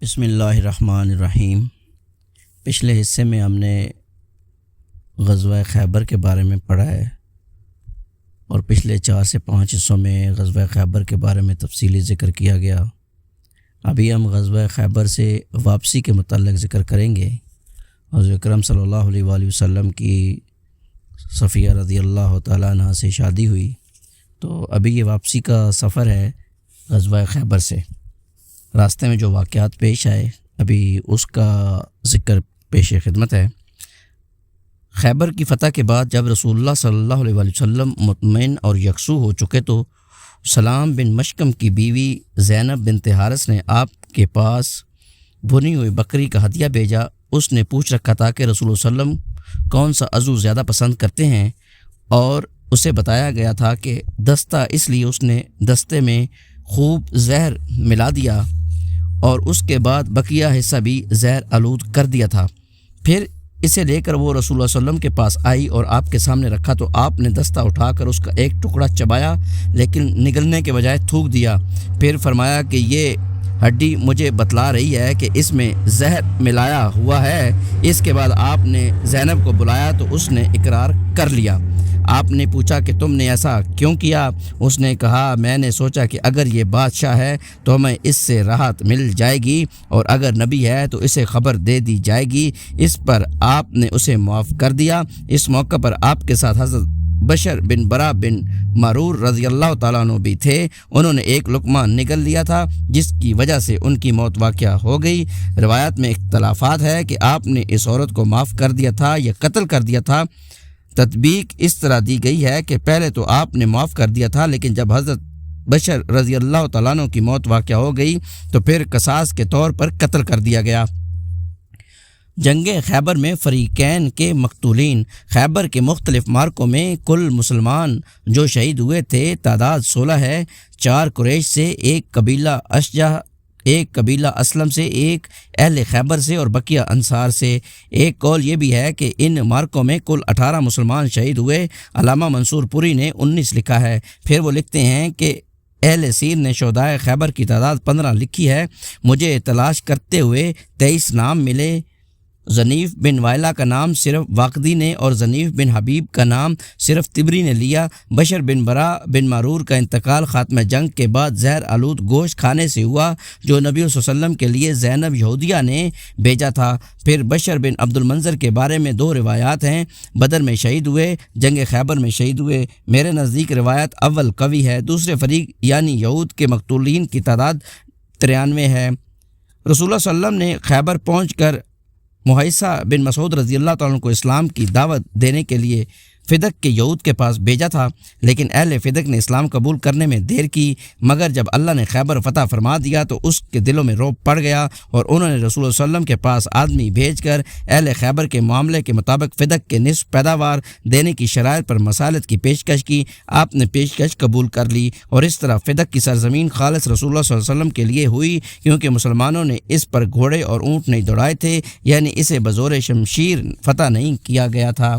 بسم اللہ الرحمن الرحیم۔ پچھلے حصے میں ہم نے غزوہ خیبر کے بارے میں پڑھا ہے اور پچھلے 4 سے 5 حصوں میں غزوہ خیبر کے بارے میں تفصیلی ذکر کیا گیا۔ ابھی ہم غزوہ خیبر سے واپسی کے متعلق ذکر کریں گے۔ حضور اکرم صلی اللہ علیہ وآلہ وسلم کی صفیہ رضی اللہ تعالیٰ عنہ سے شادی ہوئی، تو ابھی یہ واپسی کا سفر ہے غزوہ خیبر سے۔ راستے میں جو واقعات پیش آئے ابھی اس کا ذکر پیش خدمت ہے۔ خیبر کی فتح کے بعد جب رسول اللہ صلی اللہ علیہ وآلہ وسلم مطمئن اور یکسو ہو چکے تو سلام بن مشکم کی بیوی زینب بنت حارث نے آپ کے پاس بھنی ہوئی بکری کا ہدیہ بھیجا۔ اس نے پوچھ رکھا تھا کہ رسول اللہ صلی اللہ علیہ وسلم کون سا عضو زیادہ پسند کرتے ہیں، اور اسے بتایا گیا تھا کہ دستہ، اس لیے اس نے دستے میں خوب زہر ملا دیا اور اس کے بعد بقیہ حصہ بھی زہر آلود کر دیا تھا۔ پھر اسے لے کر وہ رسول اللہ صلی اللہ علیہ وسلم کے پاس آئی اور آپ کے سامنے رکھا تو آپ نے دستہ اٹھا کر اس کا ایک ٹکڑا چبایا، لیکن نگلنے کے بجائے تھوک دیا۔ پھر فرمایا کہ یہ ہڈی مجھے بتلا رہی ہے کہ اس میں زہر ملایا ہوا ہے۔ اس کے بعد آپ نے زینب کو بلایا تو اس نے اقرار کر لیا۔ آپ نے پوچھا کہ تم نے ایسا کیوں کیا؟ اس نے کہا میں نے سوچا کہ اگر یہ بادشاہ ہے تو ہمیں اس سے راحت مل جائے گی، اور اگر نبی ہے تو اسے خبر دے دی جائے گی۔ اس پر آپ نے اسے معاف کر دیا۔ اس موقع پر آپ کے ساتھ حضرت بشر بن برا بن معرور رضی اللہ تعالیٰ عنہ بھی تھے۔ انہوں نے ایک لقمہ نگل لیا تھا جس کی وجہ سے ان کی موت واقع ہو گئی۔ روایت میں اختلافات ہے کہ آپ نے اس عورت کو معاف کر دیا تھا یا قتل کر دیا تھا۔ تطبیق اس طرح دی گئی ہے کہ پہلے تو آپ نے معاف کر دیا تھا، لیکن جب حضرت بشر رضی اللہ تعالیٰ عنہ کی موت واقع ہو گئی تو پھر قصاص کے طور پر قتل کر دیا گیا۔ جنگ خیبر میں فریقین کے مقتولین۔ خیبر کے مختلف معرکوں میں کل مسلمان جو شہید ہوئے تھے تعداد 16 ہے۔ 4 قریش سے، 1 قبیلہ اشجع، 1 قبیلہ اسلم سے، 1 اہل خیبر سے اور بقیہ انصار سے۔ ایک قول یہ بھی ہے کہ ان مارکوں میں کل 18 مسلمان شہید ہوئے۔ علامہ منصور پوری نے 19 لکھا ہے۔ پھر وہ لکھتے ہیں کہ اہل سیر نے شہدائے خیبر کی تعداد 15 لکھی ہے۔ مجھے تلاش کرتے ہوئے 23 نام ملے۔ زنیف بن وائلہ کا نام صرف واقدی نے اور زنیف بن حبیب کا نام صرف طبری نے لیا۔ بشر بن برا بن معرور کا انتقال خاتمہ جنگ کے بعد زہر آلود گوشت کھانے سے ہوا جو نبی صلی اللہ علیہ وسلم کے لیے زینب یہودیہ نے بھیجا تھا۔ پھر بشر بن عبد المنظر کے بارے میں 2 روایات ہیں۔ بدر میں شہید ہوئے، جنگ خیبر میں شہید ہوئے۔ میرے نزدیک روایت اول قوی ہے۔ دوسرے فریق یعنی یہود کے مقتولین کی تعداد 93 ہے۔ رسول اللہ صلی اللہ علیہ وسلم نے خیبر پہنچ کر محیصہ بن مسعود رضی اللہ تعالیٰ عنہ کو اسلام کی دعوت دینے کے لیے فدق کے یہود کے پاس بھیجا تھا، لیکن اہل فدق نے اسلام قبول کرنے میں دیر کی، مگر جب اللہ نے خیبر فتح فرما دیا تو اس کے دلوں میں رعب پڑ گیا اور انہوں نے رسول اللہ صلی اللہ علیہ وسلم کے پاس آدمی بھیج کر اہل خیبر کے معاملے کے مطابق فدق کے نصف پیداوار دینے کی شرائط پر مسالت کی پیشکش کی۔ آپ نے پیشکش قبول کر لی اور اس طرح فدق کی سرزمین خالص رسول اللہ صلی اللہ علیہ وسلم کے لیے ہوئی، کیونکہ مسلمانوں نے اس پر گھوڑے اور اونٹ نہیں دوڑائے تھے، یعنی اسے بزور شمشیر فتح نہیں کیا گیا تھا۔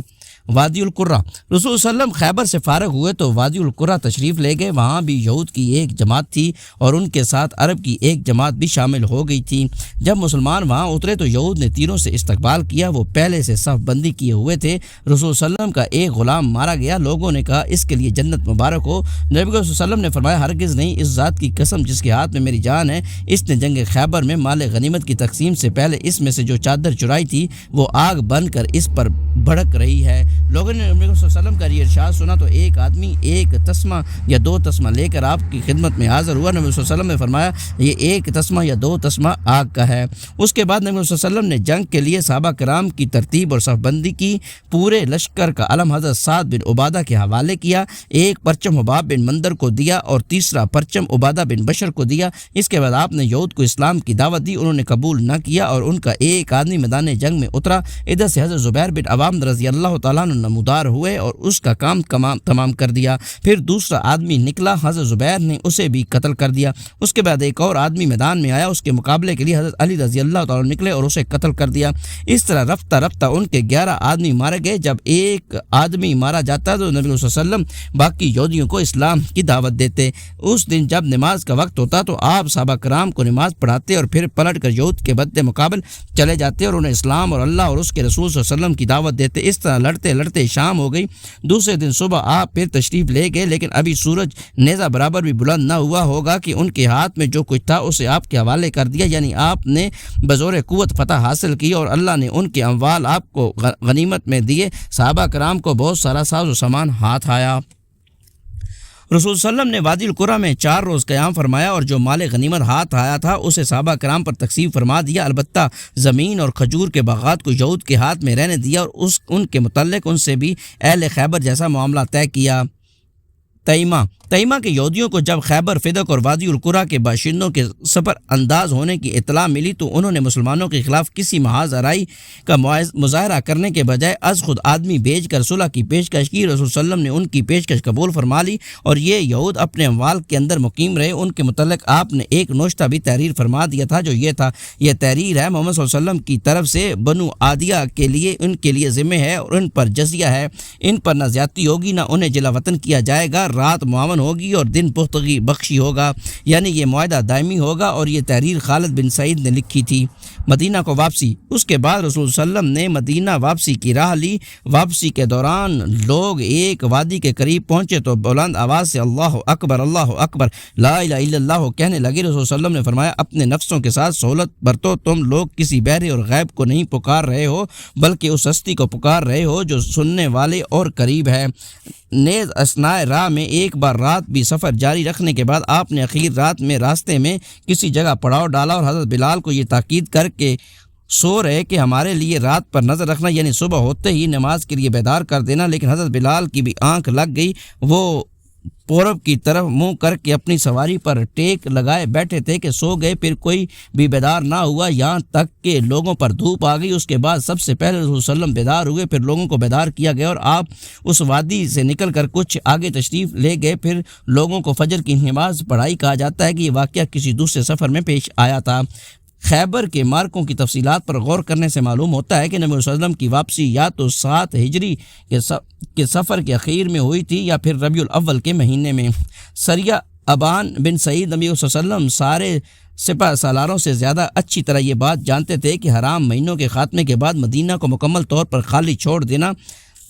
وادی القرہ۔ رسول صلی اللہ علیہ وسلم خیبر سے فارغ ہوئے تو وادی القرہ تشریف لے گئے۔ وہاں بھی یہود کی ایک جماعت تھی اور ان کے ساتھ عرب کی ایک جماعت بھی شامل ہو گئی تھی۔ جب مسلمان وہاں اترے تو یہود نے تیروں سے استقبال کیا۔ وہ پہلے سے صف بندی کیے ہوئے تھے۔ رسول صلی اللہ علیہ وسلم کا ایک غلام مارا گیا۔ لوگوں نے کہا اس کے لیے جنت مبارک ہو۔ نبی صلی اللہ علیہ وسلم نے فرمایا ہرگز نہیں، اس ذات کی قسم جس کے ہاتھ میں میری جان ہے، اس نے جنگ خیبر میں مال غنیمت کی تقسیم سے پہلے اس میں سے جو چادر چرائی تھی وہ آگ بن کر اس پر بھڑک رہی ہے۔ لوگوں نے نبی صلی اللہ علیہ وسلم کا یہ ارشاد سنا تو ایک آدمی 1 تسمہ یا 2 تسمہ لے کر آپ کی خدمت میں حاضر ہوا۔ نبی صلی اللہ علیہ وسلم نے فرمایا یہ 1 تسمہ یا 2 تسمہ آگ کا ہے۔ اس کے بعد نبی صلی اللہ علیہ وسلم نے جنگ کے لیے صحابہ کرام کی ترتیب اور صف بندی کی۔ پورے لشکر کا علم حضرت سعد بن عبادہ کے حوالے کیا۔ ایک پرچم حباب بن مندر کو دیا اور تیسرا پرچم عبادہ بن بشر کو دیا۔ اس کے بعد آپ نے یہود کو اسلام کی دعوت دی، انہوں نے قبول نہ کیا اور ان کا ایک آدمی میدان جنگ میں اترا۔ ادھر سے حضرت زبیر بن عوام رضی اللہ تعالیٰ عنہ نمودار ہوئے اور اس کا کام تمام کر دیا۔ پھر دوسرا آدمی نکلا، حضرت زبیر نے اسے بھی قتل کر دیا۔ اس کے بعد ایک اور آدمی میدان میں آیا، اس کے مقابلے کے لیے حضرت علی رضی اللہ تعالیٰ نکلے اور اسے قتل کر دیا۔ اس طرح رفتہ رفتہ ان کے 11 آدمی مارے گئے۔ جب ایک آدمی مارا جاتا تو نبی صلی اللہ علیہ وسلم باقی یہودیوں کو اسلام کی دعوت دیتے۔ اس دن جب نماز کا وقت ہوتا تو آپ صحابہ کرام کو نماز پڑھاتے اور پھر پلٹ کر یہود کے بدِ مقابل چلے جاتے اور انہیں اسلام اور اللہ اور اس کے رسول صلی اللہ علیہ وسلم کی دعوت دیتے۔ اس طرح لڑتے لڑتے شام ہو گئی۔ دوسرے دن صبح آپ پھر تشریف لے گئے، لیکن ابھی سورج نیزہ برابر بھی بلند نہ ہوا ہوگا کہ ان کے ہاتھ میں جو کچھ تھا اسے آپ کے حوالے کر دیا، یعنی آپ نے بزور قوت فتح حاصل کی اور اللہ نے ان کے اموال آپ کو غنیمت میں دیے۔ صحابہ کرام کو بہت سارا ساز و سامان ہاتھ آیا۔ رسول صلی اللہ علیہ وسلم نے وادی القریٰ میں 4 روز قیام فرمایا اور جو مال غنیمت ہاتھ آیا تھا اسے صحابہ کرام پر تقسیم فرما دیا، البتہ زمین اور کھجور کے باغات کو یہود کے ہاتھ میں رہنے دیا اور ان کے متعلق ان سے بھی اہل خیبر جیسا معاملہ طے کیا۔ تیمہ کے یہودیوں کو جب خیبر، فدق اور وادی القریٰ کے باشندوں کے سفر انداز ہونے کی اطلاع ملی تو انہوں نے مسلمانوں کے خلاف کسی محاذ آرائی کا مظاہرہ کرنے کے بجائے از خود آدمی بھیج کر صلح کی پیشکش کی۔ رسول صلی اللہ علیہ وسلم نے ان کی پیشکش قبول فرما لی اور یہ یہود اپنے اموال کے اندر مقیم رہے۔ ان کے متعلق آپ نے ایک نوشتہ بھی تحریر فرما دیا تھا جو یہ تھا: یہ تحریر ہے محمد صلی اللہ علیہ وسلم کی طرف سے بنو عادیہ کے لیے، ان کے لیے ذمہ ہے اور ان پر جزیہ ہے، ان پر نہ زیادتی ہوگی نہ انہیں جلا وطن کیا جائے گا، رات معاون ہوگی اور دن پختگی بخشی ہوگا، یعنی یہ معاہدہ دائمی ہوگا۔ اور یہ تحریر خالد بن سعید نے لکھی تھی۔ مدینہ کو واپسی۔ اس کے بعد رسول صلی اللہ علیہ وسلم نے مدینہ واپسی کی راہ لی۔ واپسی کے دوران لوگ ایک وادی کے قریب پہنچے تو بلند آواز سے اللہ اکبر لا الہ الا اللہ کہنے لگے۔ رسول صلی اللہ علیہ وسلم نے فرمایا: اپنے نفسوں کے ساتھ سہولت برتو، تم لوگ کسی بہرے اور غیب کو نہیں پکار رہے ہو بلکہ اس ہستی کو پکار رہے ہو جو سننے والے اور قریب ہے۔ نیز اثناء راہ میں ایک بار رات بھی سفر جاری رکھنے کے بعد آپ نے اخیر رات میں راستے میں کسی جگہ پڑاؤ ڈالا اور حضرت بلال کو یہ تاکید کر کے سو رہے کہ ہمارے لیے رات پر نظر رکھنا، یعنی صبح ہوتے ہی نماز کے لیے بیدار کر دینا۔ لیکن حضرت بلال کی بھی آنکھ لگ گئی، وہ پورب کی طرف منہ کر کے اپنی سواری پر ٹیک لگائے بیٹھے تھے کہ سو گئے۔ پھر کوئی بھی بیدار نہ ہوا یہاں تک کہ لوگوں پر دھوپ آ گئی۔ اس کے بعد سب سے پہلے رسول صلی اللہ علیہ وسلم بیدار ہوئے، پھر لوگوں کو بیدار کیا گیا اور آپ اس وادی سے نکل کر کچھ آگے تشریف لے گئے۔ پھر لوگوں کو فجر کی نماز پڑھائی۔ کہا جاتا ہے کہ یہ واقعہ کسی دوسرے سفر میں پیش آیا تھا۔ خیبر کے مارکوں کی تفصیلات پر غور کرنے سے معلوم ہوتا ہے کہ نبی صلی اللہ علیہ وسلم کی واپسی یا تو 7 ہجری کے سفر کے اخیر میں ہوئی تھی یا پھر ربیع الاول کے مہینے میں۔ سریہ ابان بن سعید نبی صلی اللہ علیہ وسلم سارے سپہ سالاروں سے زیادہ اچھی طرح یہ بات جانتے تھے کہ حرام مہینوں کے خاتمے کے بعد مدینہ کو مکمل طور پر خالی چھوڑ دینا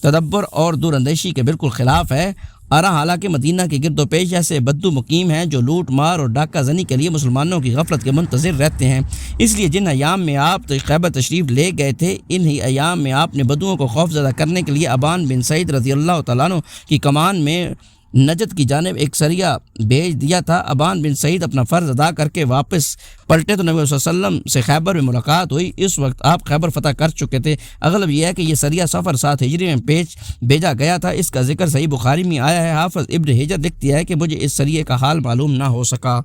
تدبر اور دور اندیشی کے بالکل خلاف ہے۔ حالانکہ مدینہ کے گرد و پیش ایسے بدو مقیم ہیں جو لوٹ مار اور ڈاکہ زنی کے لیے مسلمانوں کی غفلت کے منتظر رہتے ہیں۔ اس لیے جن ایام میں آپ خیبر تشریف لے گئے تھے، انہی ایام میں آپ نے بدوؤں کو خوف زدہ کرنے کے لیے ابان بن سعید رضی اللہ تعالیٰ عنہ کی کمان میں نجد کی جانب ایک سریہ بھیج دیا تھا۔ ابان بن سعید اپنا فرض ادا کر کے واپس پلٹے تو نبی صلی اللہ علیہ وسلم سے خیبر میں ملاقات ہوئی۔ اس وقت آپ خیبر فتح کر چکے تھے۔ اغلب یہ ہے کہ یہ سریہ سفر 7 ہجری میں بھیجا گیا تھا۔ اس کا ذکر صحیح بخاری میں آیا ہے۔ حافظ ابن حجر لکھتی ہے کہ مجھے اس سریے کا حال معلوم نہ ہو سکا۔